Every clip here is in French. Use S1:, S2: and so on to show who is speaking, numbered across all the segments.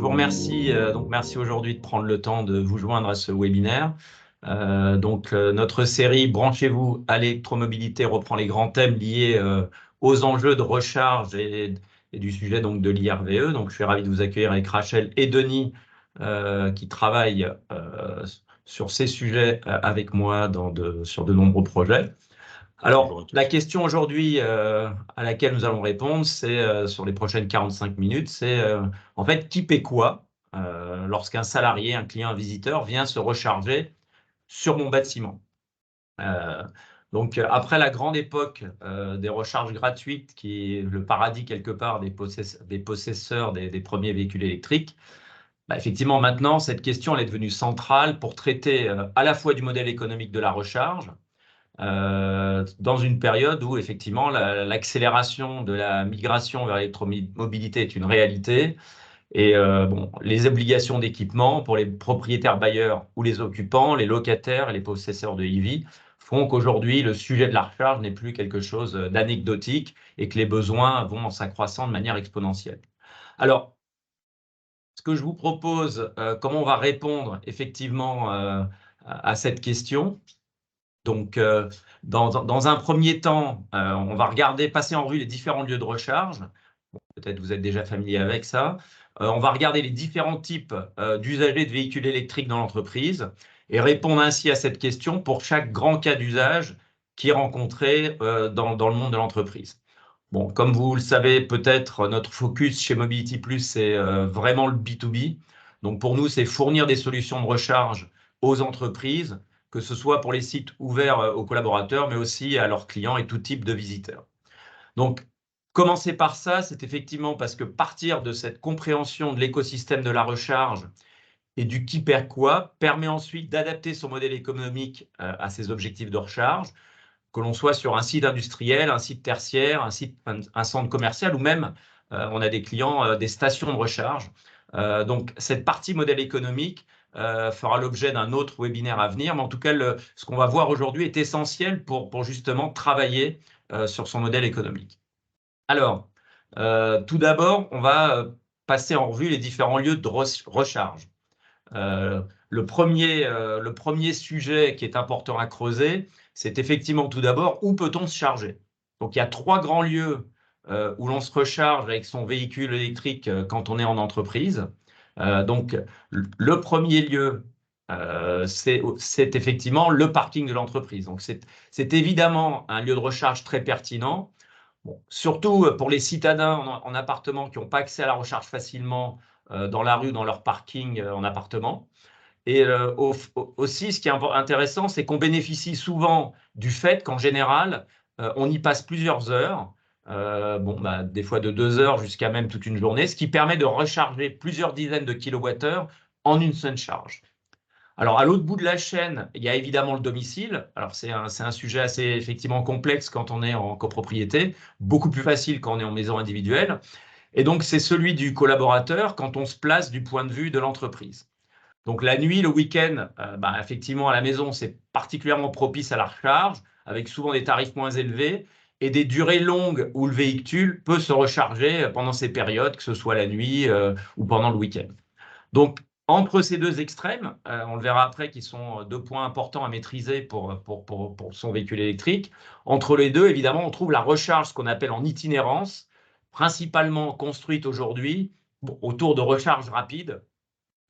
S1: vous remercie, merci aujourd'hui de prendre le temps de vous joindre à ce webinaire. Notre série Branchez-vous à l'électromobilité reprend les grands thèmes liés aux enjeux de recharge et du sujet donc, de l'IRVE. Donc, je suis ravi de vous accueillir avec Rachel et Denis qui travaillent sur ces sujets avec moi sur de nombreux projets. Alors, la question aujourd'hui à laquelle nous allons répondre, c'est sur les prochaines 45 minutes, c'est en fait qui paie quoi lorsqu'un salarié, un client, un visiteur vient se recharger sur mon bâtiment. Après la grande époque des recharges gratuites, qui est le paradis quelque part des possesseurs des premiers véhicules électriques, effectivement maintenant cette question elle est devenue centrale pour traiter à la fois du modèle économique de la recharge, dans une période où effectivement l'accélération de la migration vers l'électromobilité est une réalité et les obligations d'équipement pour les propriétaires bailleurs ou les occupants, les locataires et les possesseurs de EV font qu'aujourd'hui le sujet de la recharge n'est plus quelque chose d'anecdotique et que les besoins vont en s'accroissant de manière exponentielle. Alors, ce que je vous propose, comment on va répondre effectivement à cette question. Donc, dans un premier temps, on va passer en revue les différents lieux de recharge. Bon, peut-être vous êtes déjà familier avec ça. On va regarder les différents types d'usagers de véhicules électriques dans l'entreprise et répondre ainsi à cette question pour chaque grand cas d'usage qui est rencontré dans le monde de l'entreprise. Bon, comme vous le savez, peut-être notre focus chez Mobility Plus, c'est vraiment le B2B. Donc, pour nous, c'est fournir des solutions de recharge aux entreprises, que ce soit pour les sites ouverts aux collaborateurs, mais aussi à leurs clients et tout type de visiteurs. Donc, commencer par ça, c'est effectivement parce que partir de cette compréhension de l'écosystème de la recharge et du qui perd quoi permet ensuite d'adapter son modèle économique à ses objectifs de recharge, que l'on soit sur un site industriel, un site tertiaire, un centre commercial ou même, on a des clients, des stations de recharge. Donc, cette partie modèle économique fera l'objet d'un autre webinaire à venir, mais en tout cas, ce qu'on va voir aujourd'hui est essentiel pour justement travailler sur son modèle économique. Alors, tout d'abord, on va passer en revue les différents lieux de recharge. Le premier sujet qui est important à creuser, c'est effectivement tout d'abord où peut-on se charger. Donc, il y a 3 grands lieux où l'on se recharge avec son véhicule électrique quand on est en entreprise. Donc, le premier lieu, c'est effectivement le parking de l'entreprise. Donc, c'est évidemment un lieu de recharge très pertinent. Bon, surtout pour les citadins en appartement qui n'ont pas accès à la recharge facilement dans la rue, dans leur parking en appartement. Et aussi, ce qui est intéressant, c'est qu'on bénéficie souvent du fait qu'en général, on y passe plusieurs heures, des fois de 2 heures jusqu'à même toute une journée, ce qui permet de recharger plusieurs dizaines de kilowattheures en une seule charge. Alors, à l'autre bout de la chaîne, il y a évidemment le domicile. Alors, c'est un sujet assez effectivement complexe quand on est en copropriété, beaucoup plus facile quand on est en maison individuelle. Et donc, c'est celui du collaborateur quand on se place du point de vue de l'entreprise. Donc, la nuit, le week-end, effectivement, à la maison, c'est particulièrement propice à la recharge, avec souvent des tarifs moins élevés et des durées longues où le véhicule peut se recharger pendant ces périodes, que ce soit la nuit ou pendant le week-end. Donc, entre ces deux extrêmes, on le verra après, qui sont 2 points importants à maîtriser pour son véhicule électrique. Entre les deux, évidemment, on trouve la recharge, ce qu'on appelle en itinérance, principalement construite aujourd'hui autour de recharges rapides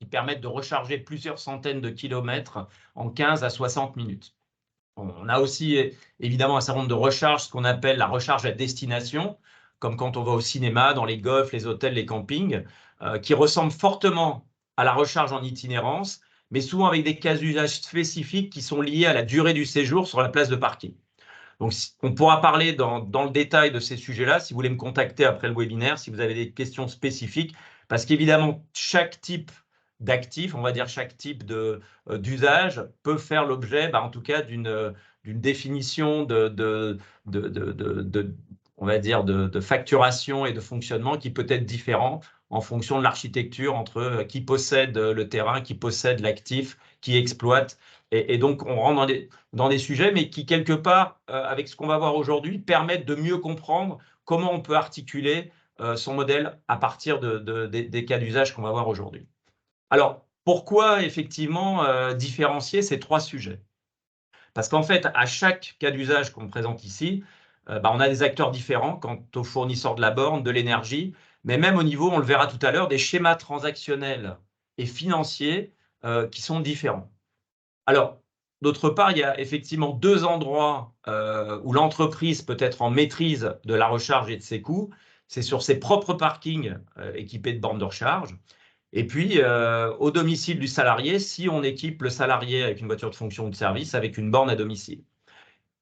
S1: qui permettent de recharger plusieurs centaines de kilomètres en 15 à 60 minutes. On a aussi évidemment un certain nombre de recharges, ce qu'on appelle la recharge à destination, comme quand on va au cinéma, dans les golfs, les hôtels, les campings, qui ressemblent fortement à la recharge en itinérance, mais souvent avec des cas d'usage spécifiques qui sont liés à la durée du séjour sur la place de parking. Donc, on pourra parler dans le détail de ces sujets-là, si vous voulez me contacter après le webinaire, si vous avez des questions spécifiques, parce qu'évidemment, chaque type d'actif, on va dire chaque type d'usage, peut faire l'objet, en tout cas, d'une définition on va dire, de facturation et de fonctionnement qui peut être différent en fonction de l'architecture entre qui possède le terrain, qui possède l'actif, qui exploite. Et donc, on rentre dans des sujets, mais qui, quelque part, avec ce qu'on va voir aujourd'hui, permettent de mieux comprendre comment on peut articuler son modèle à partir des cas d'usage qu'on va voir aujourd'hui. Alors, pourquoi effectivement différencier ces trois sujets? Parce qu'en fait, à chaque cas d'usage qu'on présente ici, on a des acteurs différents quant aux fournisseurs de la borne, de l'énergie, mais même au niveau, on le verra tout à l'heure, des schémas transactionnels et financiers qui sont différents. Alors, d'autre part, il y a effectivement deux endroits où l'entreprise peut être en maîtrise de la recharge et de ses coûts. C'est sur ses propres parkings équipés de bornes de recharge. Et puis, au domicile du salarié, si on équipe le salarié avec une voiture de fonction ou de service, avec une borne à domicile.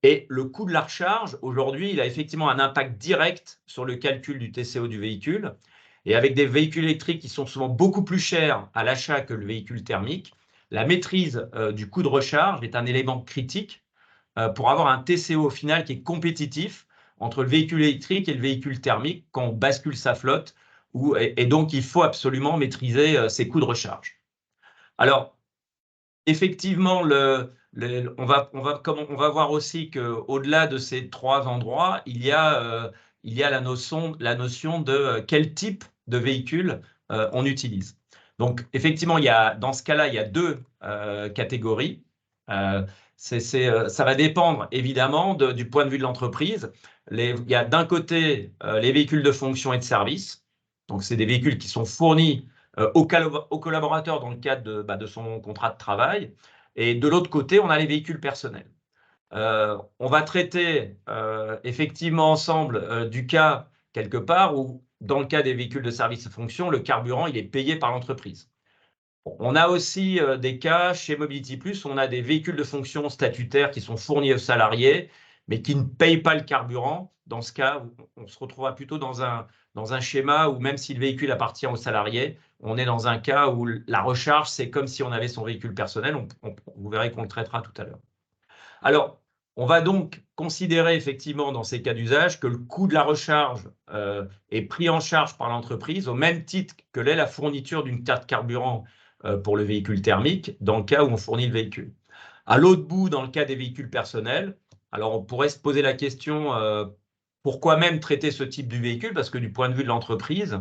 S1: Et le coût de la recharge, aujourd'hui, il a effectivement un impact direct sur le calcul du TCO du véhicule. Et avec des véhicules électriques qui sont souvent beaucoup plus chers à l'achat que le véhicule thermique, la maîtrise du coût de recharge est un élément critique pour avoir un TCO au final qui est compétitif entre le véhicule électrique et le véhicule thermique quand on bascule sa flotte. Et donc, il faut absolument maîtriser ces coûts de recharge. Alors, effectivement, on va voir aussi qu'au-delà de ces trois endroits, il y a la notion de quel type de véhicule on utilise. Donc, effectivement, dans ce cas-là, il y a deux catégories. Ça va dépendre évidemment du point de vue de l'entreprise. Il y a d'un côté les véhicules de fonction et de service. Donc, c'est des véhicules qui sont fournis au collaborateur dans le cadre de son contrat de travail. Et de l'autre côté, on a les véhicules personnels. On va traiter effectivement ensemble du cas quelque part où, dans le cas des véhicules de service et fonction, le carburant il est payé par l'entreprise. On a aussi des cas chez Mobility Plus où on a des véhicules de fonction statutaires qui sont fournis aux salariés, mais qui ne payent pas le carburant. Dans ce cas, on se retrouvera plutôt dans un schéma où même si le véhicule appartient aux salariés, on est dans un cas où la recharge, c'est comme si on avait son véhicule personnel. Vous verrez qu'on le traitera tout à l'heure. Alors, on va donc considérer effectivement dans ces cas d'usage que le coût de la recharge est pris en charge par l'entreprise au même titre que l'est la fourniture d'une carte carburant pour le véhicule thermique, dans le cas où on fournit le véhicule. À l'autre bout, dans le cas des véhicules personnels, alors on pourrait se poser la question pourquoi même traiter ce type de véhicule? Parce que du point de vue de l'entreprise,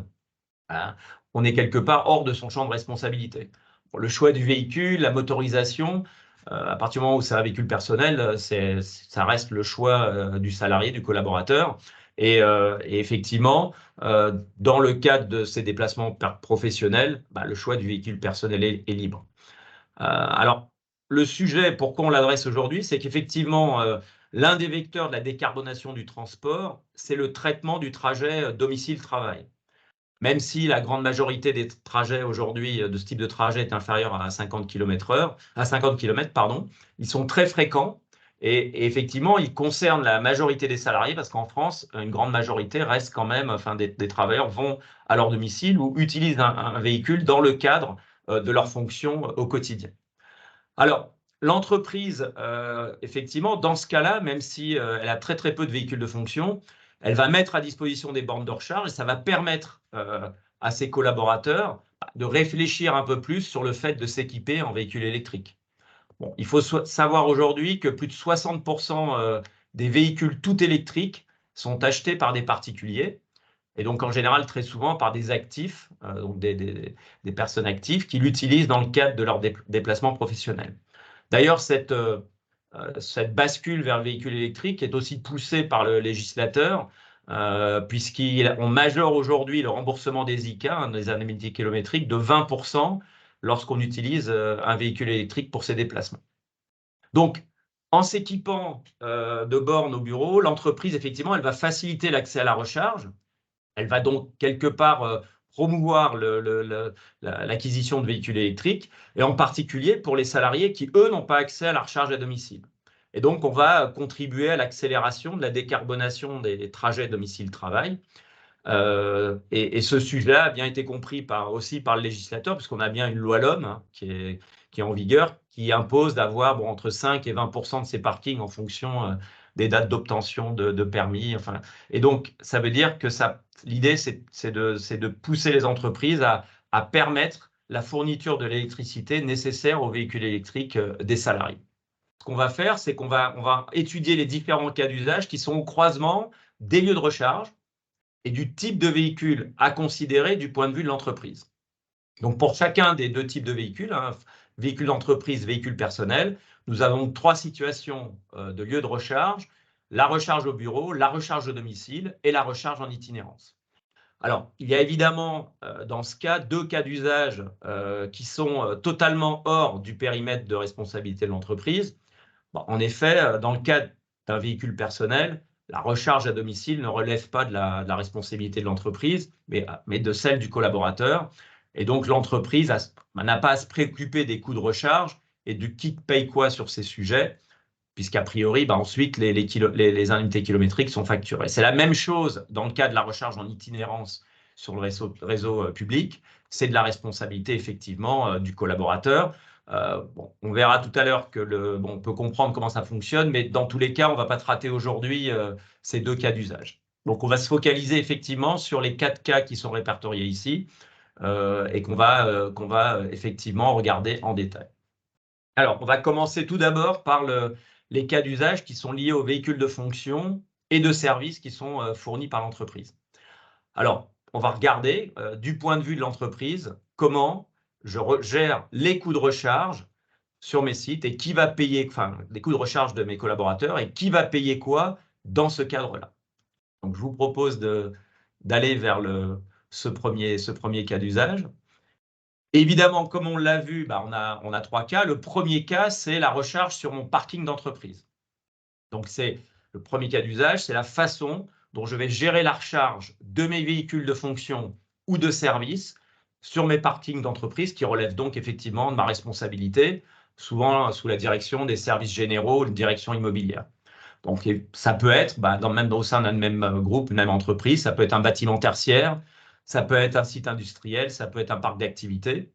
S1: on est quelque part hors de son champ de responsabilité. Le choix du véhicule, la motorisation, à partir du moment où c'est un véhicule personnel, ça reste le choix du salarié, du collaborateur. Et effectivement, dans le cadre de ces déplacements professionnels, le choix du véhicule personnel est libre. Alors, le sujet, pourquoi on l'adresse aujourd'hui, c'est qu'effectivement, l'un des vecteurs de la décarbonation du transport, c'est le traitement du trajet domicile-travail. Même si la grande majorité des trajets aujourd'hui de ce type de trajet est inférieure à 50 km/h, ils sont très fréquents et effectivement, ils concernent la majorité des salariés parce qu'en France, une grande majorité reste quand même, des travailleurs vont à leur domicile ou utilisent un véhicule dans le cadre de leur fonction au quotidien. Alors, l'entreprise, effectivement, dans ce cas-là, même si elle a très très peu de véhicules de fonction, elle va mettre à disposition des bornes de recharge et ça va permettre à ses collaborateurs de réfléchir un peu plus sur le fait de s'équiper en véhicules électriques. Bon, il faut savoir aujourd'hui que plus de 60% des véhicules tout électriques sont achetés par des particuliers et donc en général très souvent par des actifs, donc des personnes actives qui l'utilisent dans le cadre de leur déplacement professionnel. D'ailleurs, cette bascule vers le véhicule électrique est aussi poussée par le législateur, puisqu'on majore aujourd'hui le remboursement des ICA, des indemnités kilométriques, de 20% lorsqu'on utilise un véhicule électrique pour ses déplacements. Donc, en s'équipant de bornes au bureau, l'entreprise, effectivement, elle va faciliter l'accès à la recharge. Elle va donc quelque part promouvoir l'acquisition de véhicules électriques, et en particulier pour les salariés qui, eux, n'ont pas accès à la recharge à domicile. Et donc, on va contribuer à l'accélération de la décarbonation des trajets domicile-travail. Et ce sujet-là a bien été compris aussi par le législateur, puisqu'on a bien une loi LOM qui est en vigueur, qui impose d'avoir entre 5 et 20% de ces parkings en fonction des dates d'obtention de permis. Et donc, ça veut dire que l'idée, c'est de pousser les entreprises à permettre la fourniture de l'électricité nécessaire aux véhicules électriques des salariés. Ce qu'on va faire, c'est qu'on va étudier les différents cas d'usage qui sont au croisement des lieux de recharge et du type de véhicule à considérer du point de vue de l'entreprise. Donc, pour chacun des deux types de véhicules, véhicule d'entreprise, véhicule personnel, nous avons 3 situations de lieu de recharge: la recharge au bureau, la recharge au domicile et la recharge en itinérance. Alors, il y a évidemment dans ce cas 2 cas d'usage qui sont totalement hors du périmètre de responsabilité de l'entreprise. Bon, en effet, dans le cas d'un véhicule personnel, la recharge à domicile ne relève pas de la responsabilité de l'entreprise, mais de celle du collaborateur. Et donc, l'entreprise n'a pas à se préoccuper des coûts de recharge et de qui paye quoi sur ces sujets, puisqu'a priori, ensuite, les indemnités kilométriques sont facturées. C'est la même chose dans le cas de la recharge en itinérance sur le réseau public. C'est de la responsabilité, effectivement, du collaborateur. Bon, on verra tout à l'heure que on peut comprendre comment ça fonctionne, mais dans tous les cas, on ne va pas traiter aujourd'hui ces 2 cas d'usage. Donc, on va se focaliser effectivement sur les 4 cas qui sont répertoriés ici et qu'on va effectivement regarder en détail. Alors, on va commencer tout d'abord par les cas d'usage qui sont liés aux véhicules de fonction et de services qui sont fournis par l'entreprise. Alors, on va regarder du point de vue de l'entreprise comment je gère les coûts de recharge sur mes sites et qui va payer, enfin, les coûts de recharge de mes collaborateurs et qui va payer quoi dans ce cadre-là. Donc, je vous propose d'aller vers ce premier cas d'usage. Évidemment, comme on l'a vu, on a 3 cas. Le premier cas, c'est la recharge sur mon parking d'entreprise. Donc, c'est le premier cas d'usage, c'est la façon dont je vais gérer la recharge de mes véhicules de fonction ou de service sur mes parkings d'entreprise qui relèvent donc effectivement de ma responsabilité, souvent sous la direction des services généraux, une direction immobilière. Donc, ça peut être, même au sein d'un même groupe, une même entreprise, ça peut être un bâtiment tertiaire, ça peut être un site industriel, ça peut être un parc d'activités.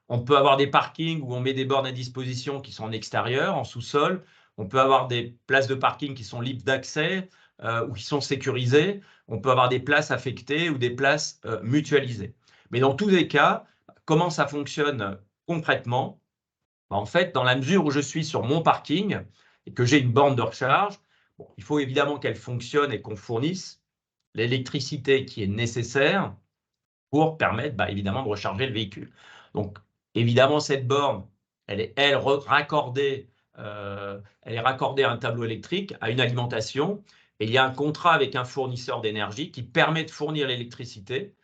S1: On peut avoir des parkings où on met des bornes à disposition qui sont en extérieur, en sous-sol. On peut avoir des places de parking qui sont libres d'accès ou qui sont sécurisées. On peut avoir des places affectées ou des places mutualisées. Mais dans tous les cas, comment ça fonctionne concrètement? En fait, dans la mesure où je suis sur mon parking et que j'ai une borne de recharge, il faut évidemment qu'elle fonctionne et qu'on fournisse l'électricité qui est nécessaire pour permettre évidemment de recharger le véhicule. Donc, évidemment, cette borne, elle est raccordée à un tableau électrique, à une alimentation, et il y a un contrat avec un fournisseur d'énergie qui permet de fournir l'électricité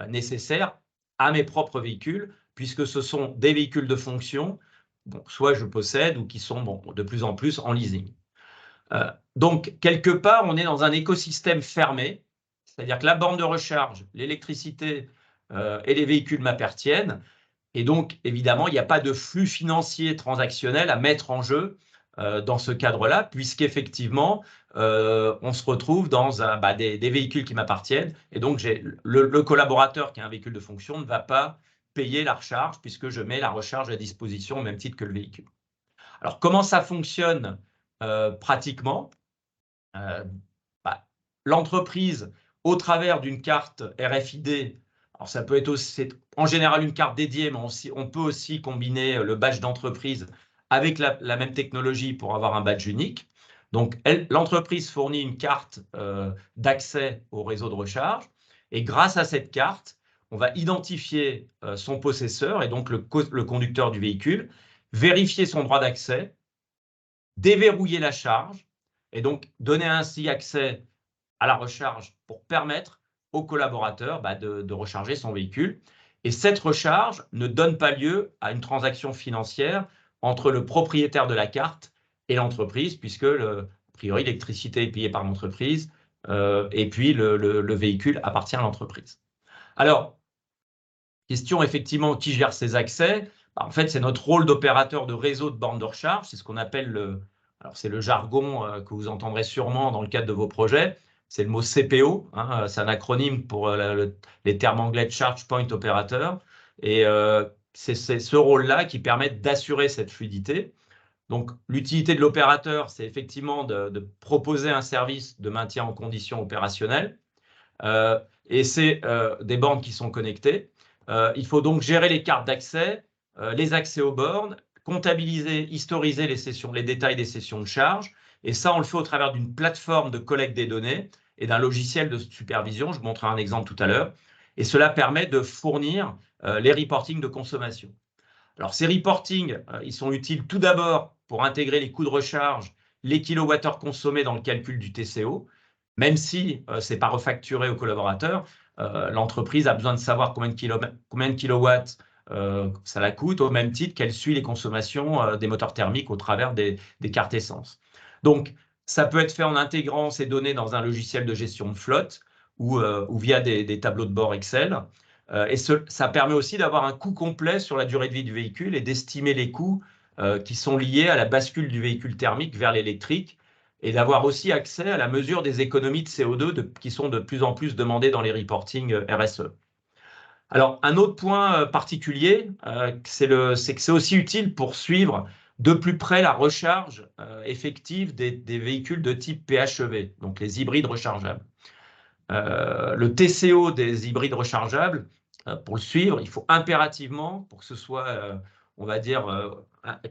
S1: nécessaire à mes propres véhicules, puisque ce sont des véhicules de fonction, soit je possède ou qui sont de plus en plus en leasing. Donc, quelque part, on est dans un écosystème fermé, c'est-à-dire que la borne de recharge, l'électricité et les véhicules m'appartiennent. Et donc, évidemment, il n'y a pas de flux financier transactionnel à mettre en jeu dans ce cadre-là, puisqu'effectivement, on se retrouve dans des véhicules qui m'appartiennent. Et donc, le collaborateur qui a un véhicule de fonction ne va pas payer la recharge, puisque je mets la recharge à disposition au même titre que le véhicule. Alors, comment ça fonctionne pratiquement? L'entreprise, au travers d'une carte RFID, alors ça peut être aussi, en général une carte dédiée, mais on peut aussi combiner le badge d'entreprise avec la même technologie pour avoir un badge unique. Donc, l'entreprise fournit une carte d'accès au réseau de recharge et grâce à cette carte, on va identifier son possesseur et donc le conducteur du véhicule, vérifier son droit d'accès, déverrouiller la charge et donc donner ainsi accès à la recharge pour permettre au collaborateur de recharger son véhicule. Et cette recharge ne donne pas lieu à une transaction financière entre le propriétaire de la carte et l'entreprise, puisque, a priori, l'électricité est payée par l'entreprise et puis le véhicule appartient à l'entreprise. Alors, question effectivement, qui gère ces accès? En fait, c'est notre rôle d'opérateur de réseau de bornes de recharge, c'est ce qu'on appelle alors c'est le jargon que vous entendrez sûrement dans le cadre de vos projets, c'est le mot CPO, c'est un acronyme pour les termes anglais de Charge Point Operator, et c'est ce rôle-là qui permet d'assurer cette fluidité. Donc, l'utilité de l'opérateur, c'est effectivement de proposer un service de maintien en condition opérationnelle, et c'est des bornes qui sont connectées. Il faut donc gérer les cartes d'accès, les accès aux bornes, comptabiliser, historiser les détails des sessions de charge. Et ça, on le fait au travers d'une plateforme de collecte des données et d'un logiciel de supervision. Je vous montrerai un exemple tout à l'heure. Et cela permet de fournir les reportings de consommation. Alors, ces reportings, ils sont utiles tout d'abord pour intégrer les coûts de recharge, les kilowattheures consommés dans le calcul du TCO, même si ce n'est pas refacturé aux collaborateurs. L'entreprise a besoin de savoir combien de kilowatts ça la coûte, au même titre qu'elle suit les consommations des moteurs thermiques au travers des cartes essence. Donc, ça peut être fait en intégrant ces données dans un logiciel de gestion de flotte ou via des tableaux de bord Excel. Et ça permet aussi d'avoir un coût complet sur la durée de vie du véhicule et d'estimer les coûts qui sont liés à la bascule du véhicule thermique vers l'électrique et d'avoir aussi accès à la mesure des économies de CO2 qui sont de plus en plus demandées dans les reportings RSE. Alors, un autre point particulier, c'est que c'est aussi utile pour suivre de plus près la recharge effective des véhicules de type PHEV, donc les hybrides rechargeables. Le TCO des hybrides rechargeables, pour le suivre, il faut impérativement, pour que ce soit, on va dire,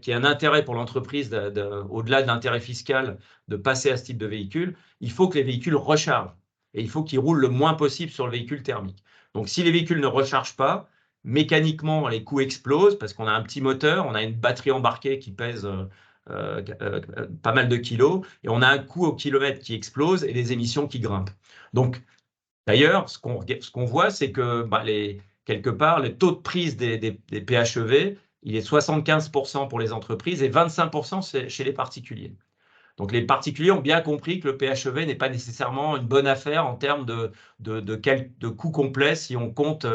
S1: qu'il y ait un intérêt pour l'entreprise, au-delà de l'intérêt fiscal, de passer à ce type de véhicule, il faut que les véhicules rechargent et il faut qu'ils roulent le moins possible sur le véhicule thermique. Donc, si les véhicules ne rechargent pas, mécaniquement, les coûts explosent parce qu'on a un petit moteur, on a une batterie embarquée qui pèse pas mal de kilos et on a un coût au kilomètre qui explose et les émissions qui grimpent. Donc, d'ailleurs, ce qu'on voit, c'est que quelque part, le taux de prise des PHEV, il est 75% pour les entreprises et 25% chez les particuliers. Donc, les particuliers ont bien compris que le PHEV n'est pas nécessairement une bonne affaire en termes de coût complet si on compte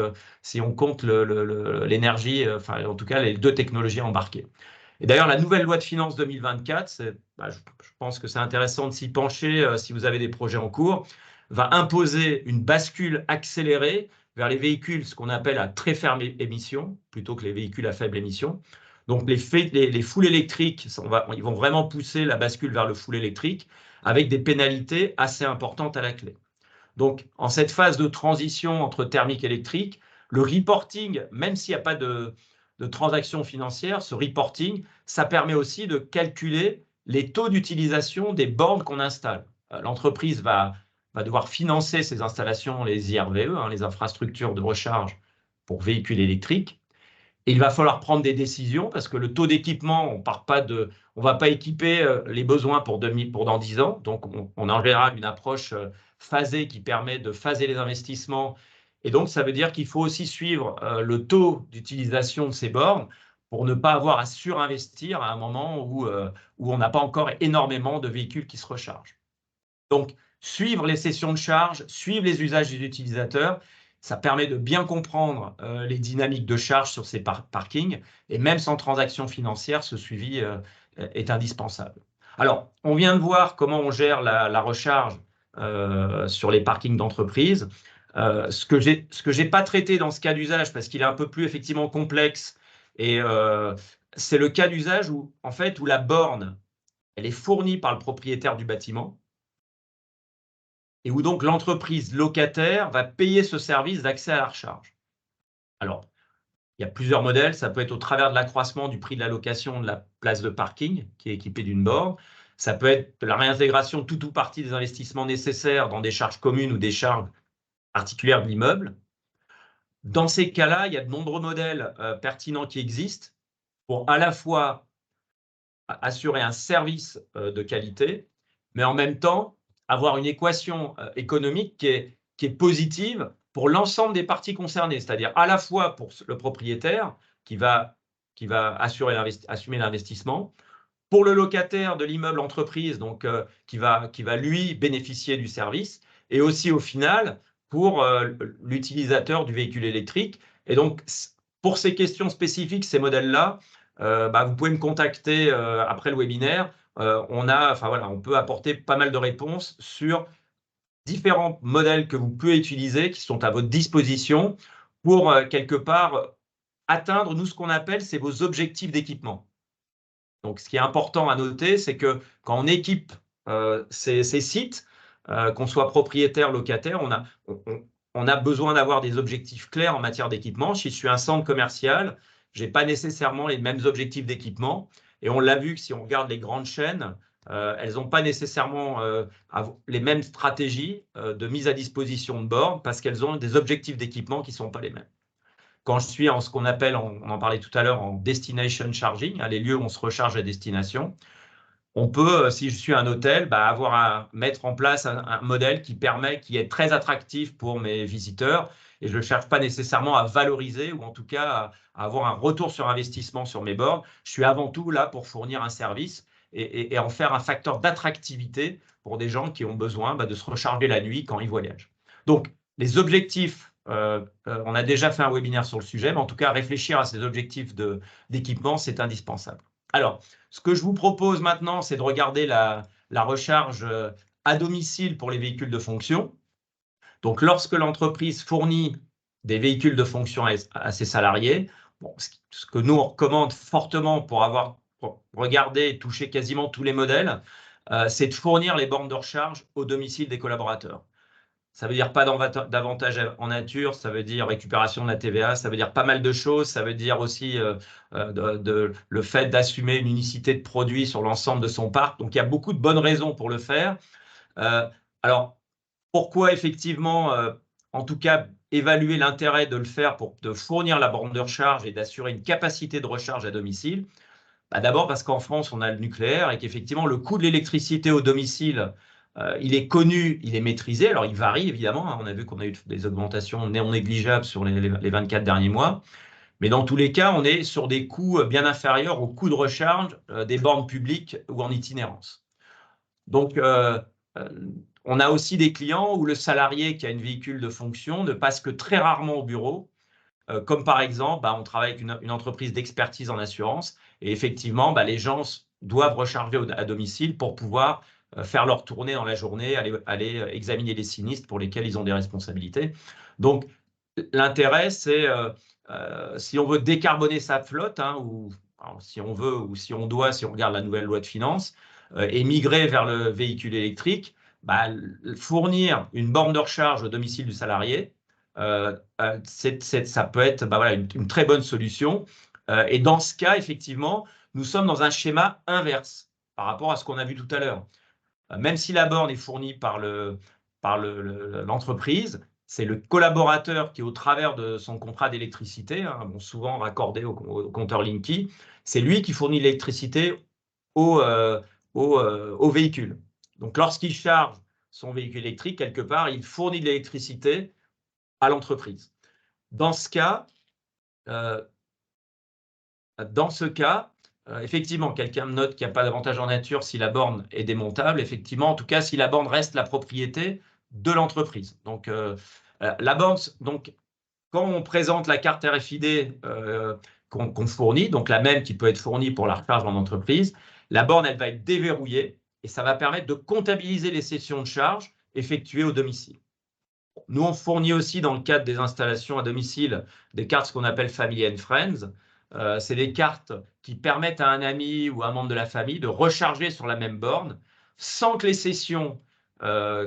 S1: l'énergie, enfin, en tout cas, les deux technologies embarquées. Et d'ailleurs, la nouvelle loi de finances 2024, je pense que c'est intéressant de s'y pencher si vous avez des projets en cours, va imposer une bascule accélérée vers les véhicules, ce qu'on appelle à très faible émission, plutôt que les véhicules à faible émission. Donc, les full électriques, ils vont vraiment pousser la bascule vers le full électrique avec des pénalités assez importantes à la clé. Donc, en cette phase de transition entre thermique et électrique, le reporting, même s'il n'y a pas de transactions financières, ce reporting, ça permet aussi de calculer les taux d'utilisation des bornes qu'on installe. L'entreprise va devoir financer ces installations, les IRVE, les infrastructures de recharge pour véhicules électriques. Et il va falloir prendre des décisions parce que le taux d'équipement, on va pas équiper les besoins pour dans 10 ans. Donc, on a en général une approche phasée qui permet de phaser les investissements. Et donc, ça veut dire qu'il faut aussi suivre le taux d'utilisation de ces bornes pour ne pas avoir à surinvestir à un moment où on n'a pas encore énormément de véhicules qui se rechargent. Donc, suivre les sessions de charge, suivre les usages des utilisateurs, ça permet de bien comprendre les dynamiques de charge sur ces parkings. Et même sans transaction financière, ce suivi est indispensable. Alors, on vient de voir comment on gère la recharge sur les parkings d'entreprise. Ce que j'ai pas traité dans ce cas d'usage, parce qu'il est un peu plus effectivement complexe, et c'est le cas d'usage où la borne, elle est fournie par le propriétaire du bâtiment, et où donc l'entreprise locataire va payer ce service d'accès à la recharge. Alors, il y a plusieurs modèles. Ça peut être au travers de l'accroissement du prix de la location de la place de parking qui est équipée d'une borne. Ça peut être de la réintégration de tout ou partie des investissements nécessaires dans des charges communes ou des charges particulières de l'immeuble. Dans ces cas-là, il y a de nombreux modèles pertinents qui existent pour à la fois assurer un service de qualité, mais en même temps avoir une équation économique qui est positive pour l'ensemble des parties concernées, c'est-à-dire à la fois pour le propriétaire qui va assumer l'investissement, pour le locataire de l'immeuble entreprise, donc qui va lui bénéficier du service, et aussi au final pour l'utilisateur du véhicule électrique. Et donc, pour ces questions spécifiques, ces modèles-là, vous pouvez me contacter après le webinaire. On peut apporter pas mal de réponses sur différents modèles que vous pouvez utiliser, qui sont à votre disposition pour quelque part atteindre, nous, ce qu'on appelle, c'est vos objectifs d'équipement. Donc, ce qui est important à noter, c'est que quand on équipe ces sites, qu'on soit propriétaire, locataire, on a besoin d'avoir des objectifs clairs en matière d'équipement. Si je suis un centre commercial, je n'ai pas nécessairement les mêmes objectifs d'équipement. Et on l'a vu que si on regarde les grandes chaînes, elles n'ont pas nécessairement les mêmes stratégies de mise à disposition de bornes parce qu'elles ont des objectifs d'équipement qui ne sont pas les mêmes. Quand je suis en ce qu'on appelle, on en parlait tout à l'heure, en destination charging, les lieux où on se recharge à destination, on peut, si je suis un hôtel, mettre en place un modèle qui est très attractif pour mes visiteurs et je ne cherche pas nécessairement à valoriser ou en tout cas à avoir un retour sur investissement sur mes bornes. Je suis avant tout là pour fournir un service et en faire un facteur d'attractivité pour des gens qui ont besoin de se recharger la nuit quand ils voyagent. Donc, les objectifs, on a déjà fait un webinaire sur le sujet, mais en tout cas, réfléchir à ces objectifs d'équipement, c'est indispensable. Alors, ce que je vous propose maintenant, c'est de regarder la recharge à domicile pour les véhicules de fonction. Donc, lorsque l'entreprise fournit des véhicules de fonction à ses salariés, ce que nous, on recommande fortement pour regarder et toucher quasiment tous les modèles, c'est de fournir les bornes de recharge au domicile des collaborateurs. Ça veut dire pas d'avantage en nature, ça veut dire récupération de la TVA, ça veut dire pas mal de choses, ça veut dire aussi le fait d'assumer une unicité de produit sur l'ensemble de son parc. Donc, il y a beaucoup de bonnes raisons pour le faire. Alors, pourquoi effectivement, en tout cas, évaluer l'intérêt de le faire de fournir la borne de recharge et d'assurer une capacité de recharge à domicile? D'abord parce qu'en France, on a le nucléaire et qu'effectivement, le coût de l'électricité au domicile, il est connu, il est maîtrisé. Alors, il varie évidemment. On a vu qu'on a eu des augmentations non négligeables sur les 24 derniers mois. Mais dans tous les cas, on est sur des coûts bien inférieurs aux coûts de recharge des bornes publiques ou en itinérance. Donc, on a aussi des clients où le salarié qui a un véhicule de fonction ne passe que très rarement au bureau. Comme par exemple, on travaille avec une entreprise d'expertise en assurance et effectivement, les gens doivent recharger à domicile pour pouvoir faire leur tournée dans la journée, aller examiner les sinistres pour lesquels ils ont des responsabilités. Donc, l'intérêt, c'est si on veut décarboner sa flotte, si on veut ou si on doit, si on regarde la nouvelle loi de finances, et migrer vers le véhicule électrique, fournir une borne de recharge au domicile du salarié, ça peut être une très bonne solution. Et dans ce cas, effectivement, nous sommes dans un schéma inverse par rapport à ce qu'on a vu tout à l'heure. Même si la borne est fournie par l'entreprise, c'est le collaborateur qui, au travers de son contrat d'électricité, souvent raccordé au compteur Linky, c'est lui qui fournit l'électricité au véhicule. Donc, lorsqu'il charge son véhicule électrique, quelque part, il fournit de l'électricité à l'entreprise. Dans ce cas, effectivement, quelqu'un me note qu'il n'y a pas d'avantage en nature si la borne est démontable. Effectivement, en tout cas, si la borne reste la propriété de l'entreprise. Donc, la borne, donc, quand on présente la carte RFID qu'on fournit, donc la même qui peut être fournie pour la recharge en entreprise, la borne, elle va être déverrouillée et ça va permettre de comptabiliser les sessions de charge effectuées au domicile. Nous, on fournit aussi, dans le cadre des installations à domicile, des cartes qu'on appelle Family and Friends. C'est des cartes qui permettent à un ami ou à un membre de la famille de recharger sur la même borne sans que les sessions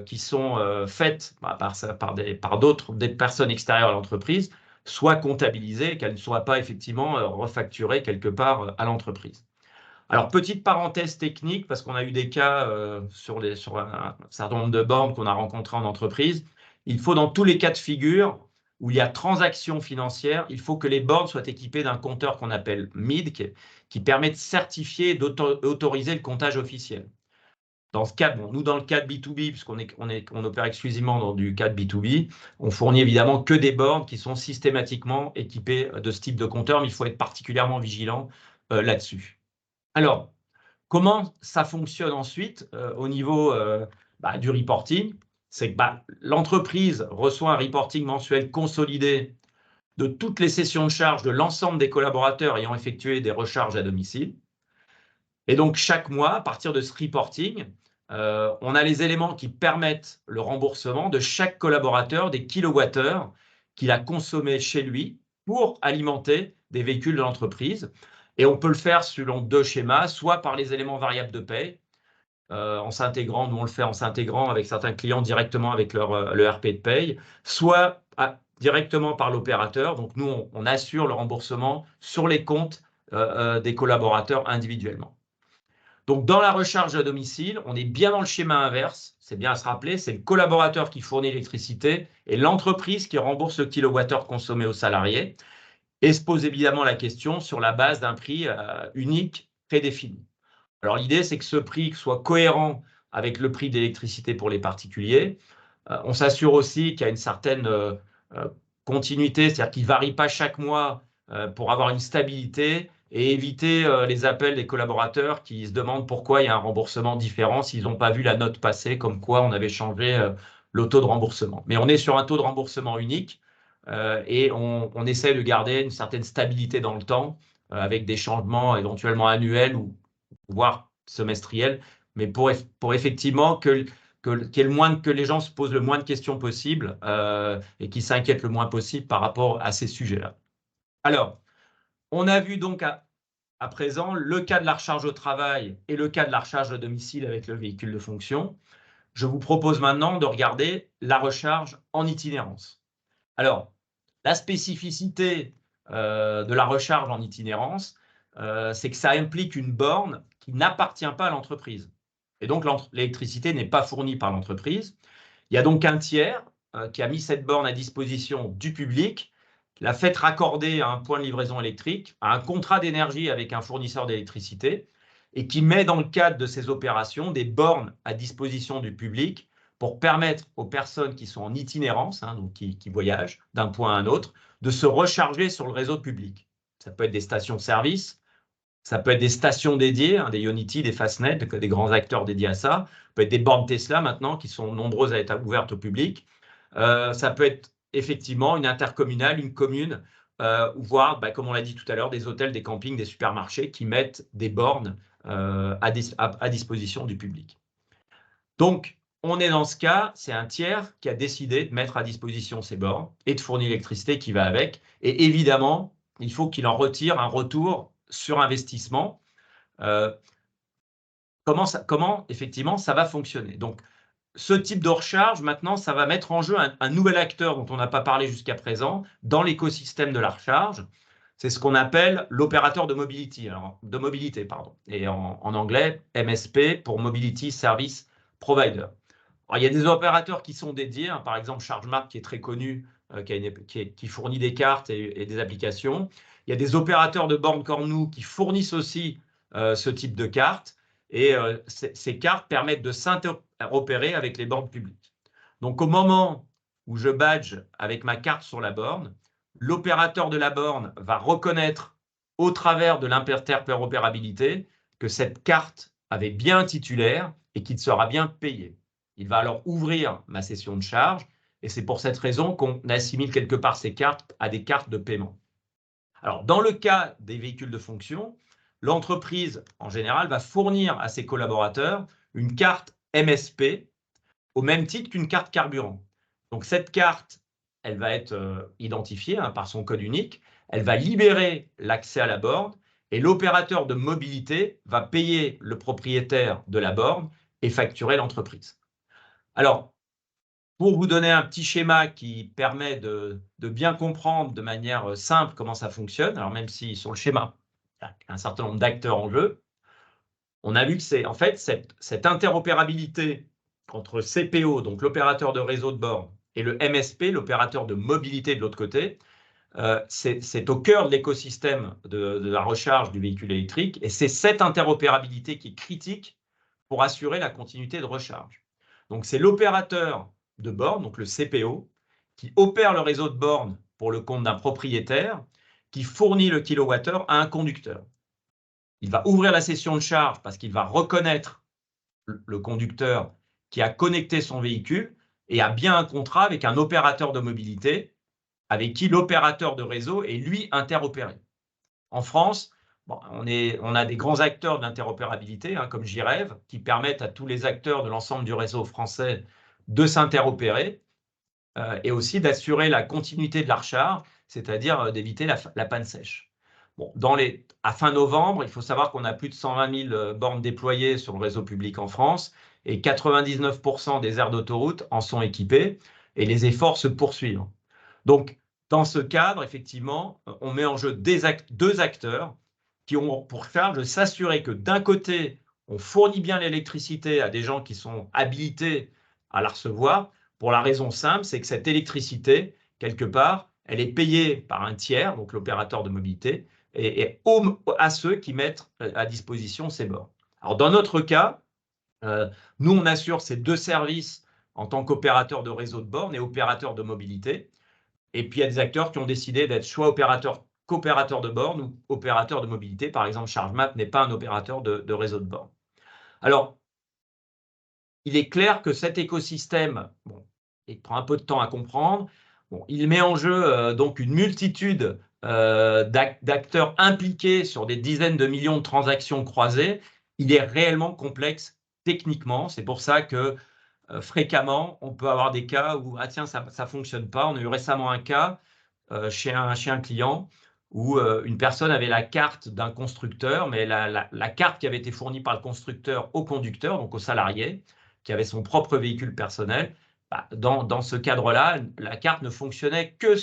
S1: qui sont faites par d'autres des personnes extérieures à l'entreprise soient comptabilisées et qu'elles ne soient pas effectivement refacturées quelque part à l'entreprise. Alors, petite parenthèse technique, parce qu'on a eu des cas sur un certain nombre de bornes qu'on a rencontrées en entreprise. Il faut, dans tous les cas de figure où il y a transaction financière, il faut que les bornes soient équipées d'un compteur qu'on appelle MID, qui permet de certifier et d'autoriser le comptage officiel. Dans ce cas, nous, dans le cadre B2B, puisqu'on opère exclusivement dans du cadre B2B, on fournit évidemment que des bornes qui sont systématiquement équipées de ce type de compteur, mais il faut être particulièrement vigilant là-dessus. Alors, comment ça fonctionne ensuite au niveau du reporting? C'est que l'entreprise reçoit un reporting mensuel consolidé de toutes les sessions de charge de l'ensemble des collaborateurs ayant effectué des recharges à domicile. Et donc, chaque mois, à partir de ce reporting, on a les éléments qui permettent le remboursement de chaque collaborateur des kilowattheures qu'il a consommés chez lui pour alimenter des véhicules de l'entreprise. Et on peut le faire selon deux schémas, soit par les éléments variables de paie, en s'intégrant, nous on le fait en s'intégrant avec certains clients directement avec le RP de paye, soit directement par l'opérateur. Donc nous, on assure le remboursement sur les comptes des collaborateurs individuellement. Donc, dans la recharge à domicile, on est bien dans le schéma inverse. C'est bien à se rappeler, c'est le collaborateur qui fournit l'électricité et l'entreprise qui rembourse le kilowattheure consommé aux salariés. Et se pose évidemment la question sur la base d'un prix unique prédéfini. Alors, l'idée, c'est que ce prix soit cohérent avec le prix d'électricité pour les particuliers. On s'assure aussi qu'il y a une certaine continuité, c'est-à-dire qu'il ne varie pas chaque mois pour avoir une stabilité et éviter les appels des collaborateurs qui se demandent pourquoi il y a un remboursement différent s'ils n'ont pas vu la note passer, comme quoi on avait changé le taux de remboursement. Mais on est sur un taux de remboursement unique et on essaie de garder une certaine stabilité dans le temps avec des changements éventuellement annuels ou voire semestriels, mais pour effectivement que les gens se posent le moins de questions possible et qu'ils s'inquiètent le moins possible par rapport à ces sujets-là. Alors, on a vu donc à présent le cas de la recharge au travail et le cas de la recharge à domicile avec le véhicule de fonction. Je vous propose maintenant de regarder la recharge en itinérance. Alors, la spécificité de la recharge en itinérance, c'est que ça implique une borne qui n'appartient pas à l'entreprise. Et donc, l'électricité n'est pas fournie par l'entreprise. Il y a donc un tiers qui a mis cette borne à disposition du public, l'a fait raccorder à un point de livraison électrique, à un contrat d'énergie avec un fournisseur d'électricité, et qui met dans le cadre de ces opérations des bornes à disposition du public pour permettre aux personnes qui sont en itinérance, donc qui voyagent d'un point à un autre, de se recharger sur le réseau public. Ça peut être des stations-service, ça peut être des stations dédiées, des Ionity, des Fastned, des grands acteurs dédiés à ça. Ça peut être des bornes Tesla maintenant qui sont nombreuses à être ouvertes au public. Ça peut être effectivement une intercommunale, une commune, voire, comme on l'a dit tout à l'heure, des hôtels, des campings, des supermarchés qui mettent des bornes à disposition du public. Donc, on est dans ce cas, c'est un tiers qui a décidé de mettre à disposition ces bornes et de fournir l'électricité qui va avec. Et évidemment, il faut qu'il en retire un retour sur investissement. Comment effectivement ça va fonctionner? Donc, ce type de recharge, maintenant, ça va mettre en jeu un nouvel acteur dont on n'a pas parlé jusqu'à présent dans l'écosystème de la recharge. C'est ce qu'on appelle l'opérateur de mobilité, et en anglais, MSP pour Mobility Service Provider. Alors, il y a des opérateurs qui sont dédiés, par exemple ChargeMark qui est très connu, qui fournit des cartes et des applications. Il y a des opérateurs de bornes comme nous qui fournissent aussi ce type de cartes. Et ces cartes permettent de s'interopérer avec les bornes publiques. Donc, au moment où je badge avec ma carte sur la borne, l'opérateur de la borne va reconnaître au travers de l'interopérabilité que cette carte avait bien un titulaire et qu'il sera bien payé. Il va alors ouvrir ma session de charge et c'est pour cette raison qu'on assimile quelque part ces cartes à des cartes de paiement. Alors, dans le cas des véhicules de fonction, l'entreprise, en général, va fournir à ses collaborateurs une carte MSP au même titre qu'une carte carburant. Donc, cette carte, elle va être identifiée par son code unique. Elle va libérer l'accès à la borne et l'opérateur de mobilité va payer le propriétaire de la borne et facturer l'entreprise. Alors, pour vous donner un petit schéma qui permet de bien comprendre de manière simple comment ça fonctionne, alors même si sur le schéma, il y a un certain nombre d'acteurs en jeu, on a vu que c'est en fait cette interopérabilité entre CPO, donc l'opérateur de réseau de borne, et le MSP, l'opérateur de mobilité de l'autre côté, c'est au cœur de l'écosystème de la recharge du véhicule électrique, et c'est cette interopérabilité qui est critique pour assurer la continuité de recharge. Donc c'est l'opérateur de borne, donc le CPO, qui opère le réseau de borne pour le compte d'un propriétaire, qui fournit le kilowattheure à un conducteur. Il va ouvrir la session de charge parce qu'il va reconnaître le conducteur qui a connecté son véhicule et a bien un contrat avec un opérateur de mobilité avec qui l'opérateur de réseau est lui interopéré. En France, on a des grands acteurs de l'interopérabilité, comme JREV, qui permettent à tous les acteurs de l'ensemble du réseau français de s'interopérer et aussi d'assurer la continuité de la recharge, c'est-à-dire d'éviter la panne sèche. Bon, à fin novembre, il faut savoir qu'on a plus de 120 000 bornes déployées sur le réseau public en France et 99% des aires d'autoroute en sont équipées et les efforts se poursuivent. Donc, dans ce cadre, effectivement, on met en jeu deux acteurs qui ont pour charge de s'assurer que d'un côté, on fournit bien l'électricité à des gens qui sont habilités à la recevoir, pour la raison simple, c'est que cette électricité, quelque part, elle est payée par un tiers, donc l'opérateur de mobilité, et à ceux qui mettent à disposition ces bornes. Alors, dans notre cas, nous, on assure ces deux services en tant qu'opérateur de réseau de bornes et opérateur de mobilité. Et puis, il y a des acteurs qui ont décidé d'être soit coopérateur de bornes ou opérateur de mobilité. Par exemple, ChargeMap n'est pas un opérateur de réseau de bornes. Alors, il est clair que cet écosystème, bon, il prend un peu de temps à comprendre. Bon, il met en jeu donc une multitude d'acteurs impliqués sur des dizaines de millions de transactions croisées. Il est réellement complexe techniquement. C'est pour ça que fréquemment, on peut avoir des cas où ah tiens, ça ne fonctionne pas. On a eu récemment un cas chez un client où une personne avait la carte d'un constructeur, mais la carte qui avait été fournie par le constructeur au conducteur, donc au salarié, qui avait son propre véhicule personnel, bah, dans ce cadre-là, la carte ne fonctionnait que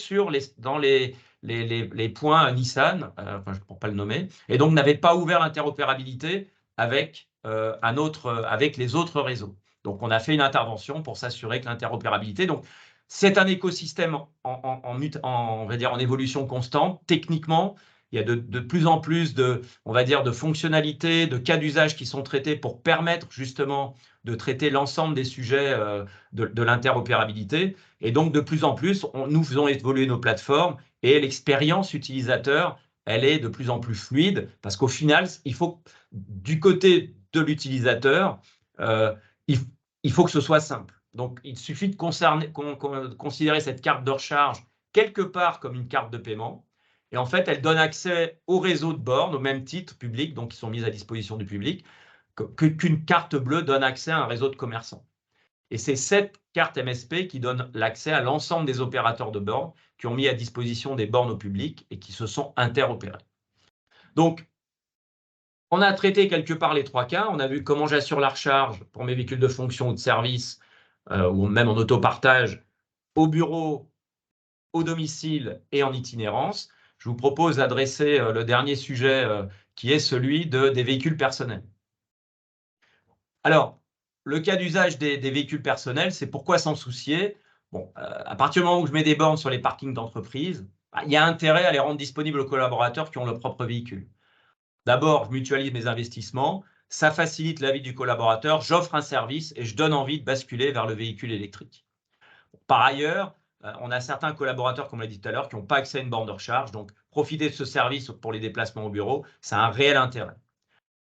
S1: dans les points Nissan, enfin, je ne pourrais pas le nommer, et donc n'avait pas ouvert l'interopérabilité avec les autres réseaux. Donc, on a fait une intervention pour s'assurer que l'interopérabilité. Donc, c'est un écosystème on va dire, en évolution constante. Techniquement, il y a de plus en plus on va dire, de fonctionnalités, de cas d'usage qui sont traités pour permettre justement de traiter l'ensemble des sujets de l'interopérabilité. Et donc, de plus en plus, nous faisons évoluer nos plateformes et l'expérience utilisateur, elle est de plus en plus fluide parce qu'au final, il faut, du côté de l'utilisateur, il faut que ce soit simple. Donc, il suffit de considérer cette carte de recharge quelque part comme une carte de paiement. Et en fait, elle donne accès au réseau de bornes, au même titre public, donc qui sont mises à disposition du public, qu'une carte bleue donne accès à un réseau de commerçants. Et c'est cette carte MSP qui donne l'accès à l'ensemble des opérateurs de bornes qui ont mis à disposition des bornes au public et qui se sont interopérés. Donc, on a traité quelque part les trois cas. On a vu comment j'assure la recharge pour mes véhicules de fonction ou de service, ou même en autopartage, au bureau, au domicile et en itinérance. Je vous propose d'adresser le dernier sujet qui est celui des véhicules personnels. Alors, le cas d'usage des véhicules personnels, c'est pourquoi s'en soucier. Bon, à partir du moment où je mets des bornes sur les parkings d'entreprise, il y a intérêt à les rendre disponibles aux collaborateurs qui ont leur propre véhicule. D'abord, je mutualise mes investissements, ça facilite la vie du collaborateur, j'offre un service et je donne envie de basculer vers le véhicule électrique. Par ailleurs, on a certains collaborateurs, comme on l'a dit tout à l'heure, qui n'ont pas accès à une borne de recharge, donc profiter de ce service pour les déplacements au bureau, ça a un réel intérêt.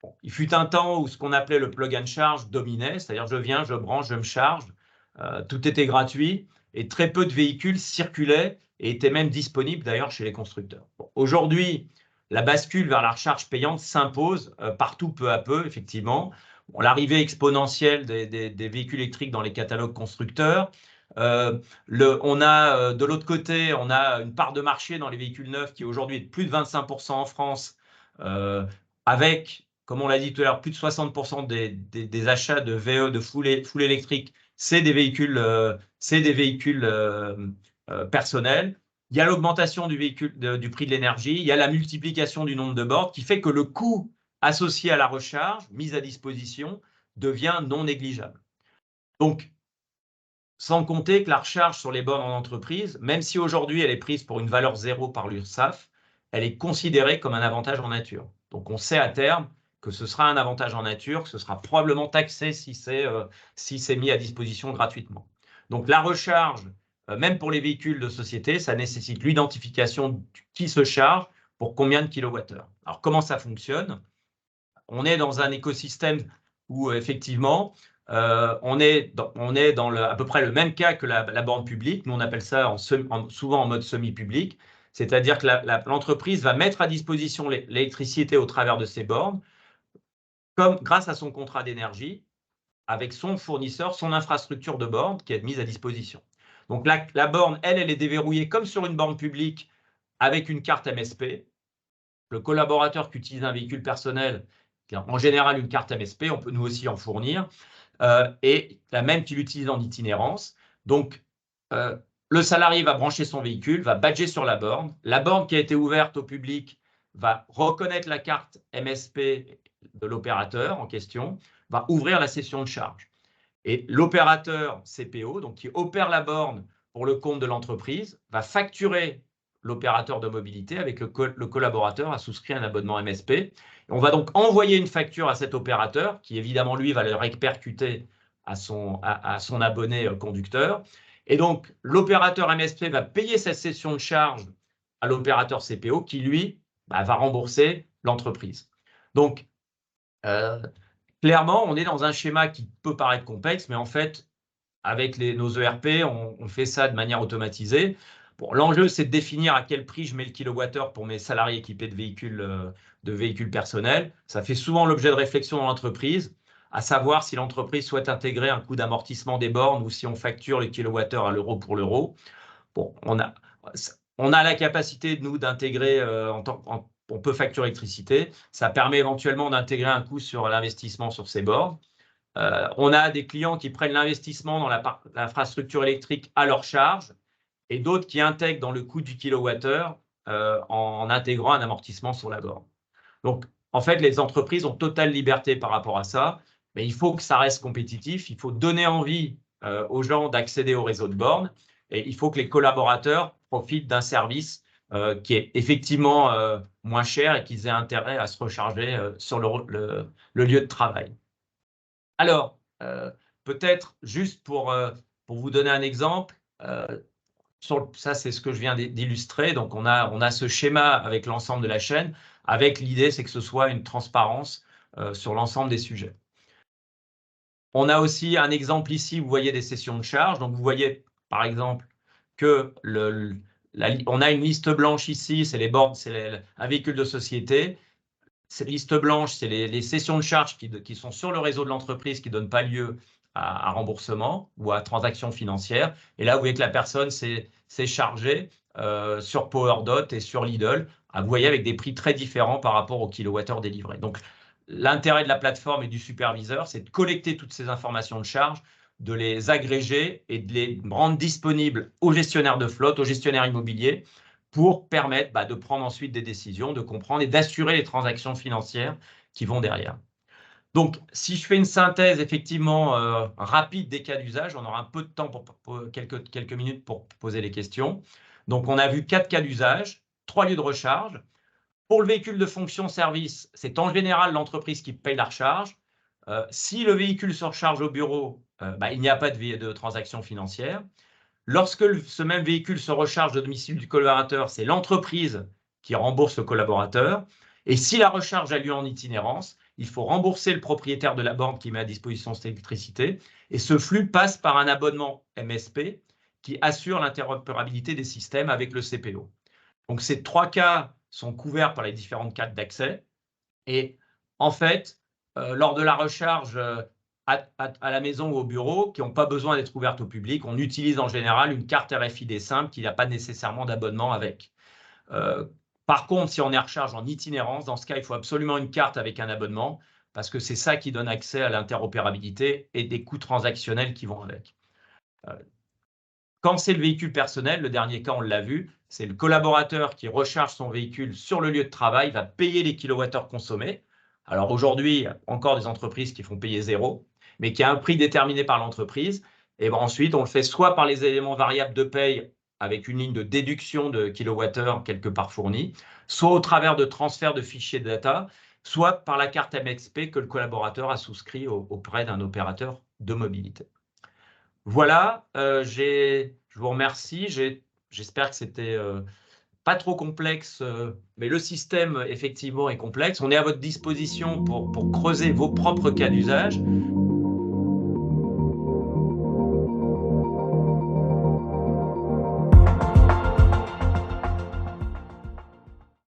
S1: Bon, il fut un temps où ce qu'on appelait le plug and charge dominait, c'est-à-dire je viens, je branche, je me charge, tout était gratuit et très peu de véhicules circulaient et étaient même disponibles d'ailleurs chez les constructeurs. Bon, aujourd'hui, la bascule vers la recharge payante s'impose partout peu à peu, effectivement. Bon, l'arrivée exponentielle des véhicules électriques dans les catalogues constructeurs. De l'autre côté, on a une part de marché dans les véhicules neufs qui aujourd'hui est de plus de 25% en France, avec, comme on l'a dit tout à l'heure, plus de 60% des achats de VE, de full électrique, c'est des véhicules personnels. Il y a l'augmentation du prix de l'énergie, il y a la multiplication du nombre de bornes qui fait que le coût associé à la recharge mise à disposition devient non négligeable. Donc, sans compter que la recharge sur les bornes en entreprise, même si aujourd'hui elle est prise pour une valeur zéro par l'URSSAF, elle est considérée comme un avantage en nature. Donc, on sait à terme que ce sera un avantage en nature, que ce sera probablement taxé si c'est mis à disposition gratuitement. Donc, la recharge, même pour les véhicules de société, ça nécessite l'identification de qui se charge pour combien de kilowattheures. Alors, comment ça fonctionne? On est dans un écosystème où, effectivement, on est dans à peu près le même cas que la borne publique. Nous, on appelle ça souvent en mode semi-public. C'est-à-dire que l'entreprise va mettre à disposition l'électricité au travers de ses bornes, grâce à son contrat d'énergie, avec son fournisseur, son infrastructure de borne qui est mise à disposition. Donc, la borne, elle est déverrouillée comme sur une borne publique avec une carte MSP. Le collaborateur qui utilise un véhicule personnel, qui a en général une carte MSP, on peut nous aussi en fournir, et la même qu'il utilise en itinérance. Donc, le salarié va brancher son véhicule, va badger sur la borne. La borne qui a été ouverte au public va reconnaître la carte MSP de l'opérateur en question va ouvrir la session de charge. Et l'opérateur CPO, donc qui opère la borne pour le compte de l'entreprise, va facturer l'opérateur de mobilité avec le collaborateur a souscrit un abonnement MSP. Et on va donc envoyer une facture à cet opérateur qui, évidemment, lui, va le répercuter à son abonné conducteur. Et donc, l'opérateur MSP va payer cette session de charge à l'opérateur CPO qui, lui, va rembourser l'entreprise. Donc, clairement, on est dans un schéma qui peut paraître complexe, mais en fait, avec nos ERP, on fait ça de manière automatisée. Bon, l'enjeu, c'est de définir à quel prix je mets le kilowattheure pour mes salariés équipés de véhicules personnels. Ça fait souvent l'objet de réflexion dans l'entreprise, à savoir si l'entreprise souhaite intégrer un coût d'amortissement des bornes ou si on facture les kilowattheures à l'euro pour l'euro. Bon, on a la capacité, nous, d'intégrer on peut facturer l'électricité. Ça permet éventuellement d'intégrer un coût sur l'investissement sur ces bornes. On a des clients qui prennent l'investissement dans l'infrastructure électrique à leur charge et d'autres qui intègrent dans le coût du kilowattheure en intégrant un amortissement sur la borne. Donc, en fait, les entreprises ont totale liberté par rapport à ça, mais il faut que ça reste compétitif. Il faut donner envie aux gens d'accéder au réseau de bornes et il faut que les collaborateurs profitent d'un service qui est effectivement moins cher et qu'ils aient intérêt à se recharger sur le lieu de travail. Alors, peut-être juste pour vous donner un exemple, ça c'est ce que je viens d'illustrer. Donc, on a ce schéma avec l'ensemble de la chaîne, avec l'idée c'est que ce soit une transparence sur l'ensemble des sujets. On a aussi un exemple ici, vous voyez des sessions de charge. Donc, vous voyez par exemple que on a une liste blanche ici, c'est les bornes, c'est un véhicule de société. Cette liste blanche, c'est les sessions de charge qui sont sur le réseau de l'entreprise qui ne donnent pas lieu à remboursement ou à transaction financière. Et là, vous voyez que la personne s'est chargée sur PowerDot et sur Lidl, vous voyez, avec des prix très différents par rapport au kilowattheure délivré. Donc, l'intérêt de la plateforme et du superviseur, c'est de collecter toutes ces informations de charge, de les agréger et de les rendre disponibles aux gestionnaires de flotte, aux gestionnaires immobiliers, pour permettre de prendre ensuite des décisions, de comprendre et d'assurer les transactions financières qui vont derrière. Donc, si je fais une synthèse effectivement rapide des cas d'usage, on aura un peu de temps pour quelques minutes pour poser les questions. Donc, on a vu 4 cas d'usage, 3 lieux de recharge. Pour le véhicule de fonction service, c'est en général l'entreprise qui paye la recharge. Si le véhicule se recharge au bureau, il n'y a pas de transaction financière. Lorsque ce même véhicule se recharge de domicile du collaborateur, c'est l'entreprise qui rembourse le collaborateur. Et si la recharge a lieu en itinérance, il faut rembourser le propriétaire de la borne qui met à disposition cette électricité. Et ce flux passe par un abonnement MSP qui assure l'interopérabilité des systèmes avec le CPO. Donc, ces 3 cas sont couverts par les différentes cartes d'accès. Et en fait, lors de la recharge à la maison ou au bureau, qui n'ont pas besoin d'être ouvertes au public, on utilise en général une carte RFID simple qui n'a pas nécessairement d'abonnement avec. Par contre, si on est à recharge en itinérance, dans ce cas, il faut absolument une carte avec un abonnement parce que c'est ça qui donne accès à l'interopérabilité et des coûts transactionnels qui vont avec. Quand c'est le véhicule personnel, le dernier cas, on l'a vu, c'est le collaborateur qui recharge son véhicule sur le lieu de travail, va payer les kilowattheures consommés. Alors aujourd'hui, il y a encore des entreprises qui font payer 0, mais qui a un prix déterminé par l'entreprise. Et ensuite, on le fait soit par les éléments variables de paye avec une ligne de déduction de kilowattheures quelque part fournie, soit au travers de transferts de fichiers de data, soit par la carte MXP que le collaborateur a souscrit auprès d'un opérateur de mobilité. Voilà, je vous remercie. J'espère que c'était pas trop complexe, mais le système, effectivement, est complexe. On est à votre disposition pour creuser vos propres cas d'usage.